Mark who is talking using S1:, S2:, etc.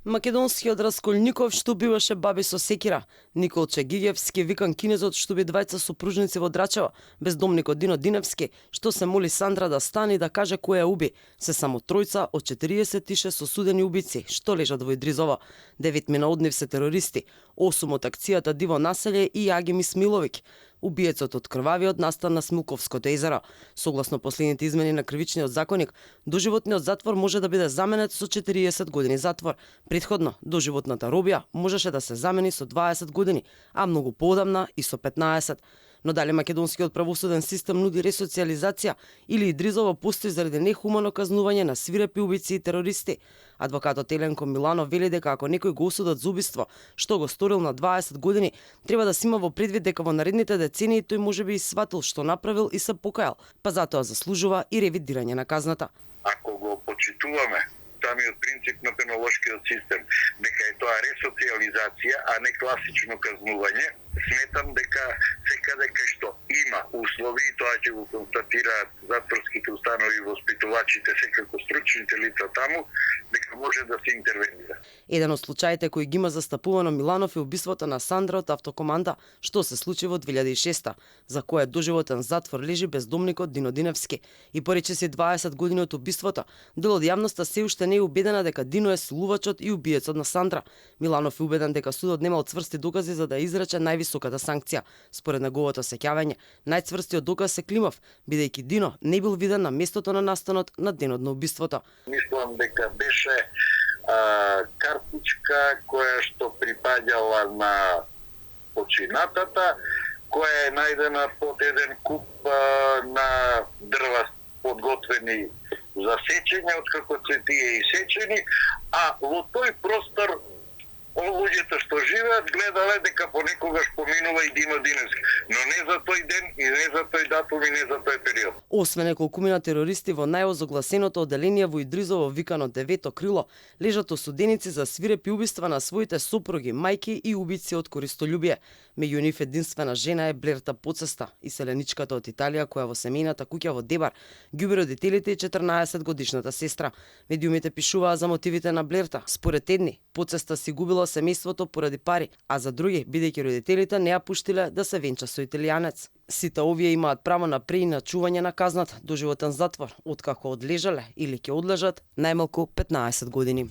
S1: Македонскиот Расколников што биваше баби со секира, Никол Чегигевски, викан кинезот што би двајца сопружници во Драчево, бездомникот Дино Диневски, што се моли Сандра да стане и да каже кој ја уби, се само тројца од 46 осудени убици што лежат во Идризово. 9 мина од нив се терористи, 8 од акцијата Диво населје и Јагим Исмиловиќ, убиецот од крвавиот настан на Смилковското езеро. Согласно последните измени на кривичниот законник, доживотниот затвор може да биде заменет со 40 години затвор. Претходно, доживотната робија можеше да се замени со 20 години, а многу поодамна и со 15. Но дали македонскиот правосуден систем нуди ресоциализација или Идризово постои заради нехумано казнување на свирепи убици и терористи? Адвокатот Еленко Милано вели дека ако некој го осудат за убиство, што го сторил на 20 години, треба да се има во предвид дека во наредните децении тој можеби и сватил што направил и се покајал, па затоа заслужува и ревидирање на казната.
S2: Ако го почитуваме самиот принцип на пенолошкиот систем, дека е тоа ресоциализација, а не класично казнување, сметам дека секаде кај што има услови, и тоа ќе го констатираат затворските установи, воспитувачите, секако стручните лица таму, дека може да се интервенира.
S1: Еден од случаите кои ги има застапувано Миланов е убиството на Сандра од автокоманда, што се случи во 2006, за кое доживотен затвор лежи бездомникот Дино Диневски. И порече си 20 години од убиството, дел од јавноста се уште не е убедена дека Дино е силувачот и убиецот на Сандра. Миланов е убеден дека судот немал цврсти докази за да изрече највисоката санкција. Според неговото сеќавање, најцврстиот доказ е климав, бидејќи Дино не бил виден на местото на настанот на денот на убиството.
S2: Мислам дека беше картичка која што припаѓала на починатата, која е најдена под еден куп на дрва подготвени за сечење, откако се тие исечени, а во тој простор луѓето што живеат гледале дека понекогаш поминува и Дино Диневски, но не за тој ден и не за тој датум и не за тој период.
S1: Освен неколкумина терористи во најозогласеното оделение во Идризово викано Девето крило, лежат осуденици за свирепи убиства на своите сопруги, мајки и убици од користолюбие. Меѓу нив единствена жена е Блерта Поцеста, иселеничката од Италија која во семејната куќа во Дебар ги уби родителите и 14 годишната сестра. Медиумите пишуваа за мотивите на Блерта. Според едни, Поцеста си губила семејството поради пари, а за други, бидејќи родителите не ја пуштиле да се венча со италијанец. Сите овие имаат право на преиначување на казната, доживотен затвор, откако одлежале или ќе одлежат најмалку 15 години.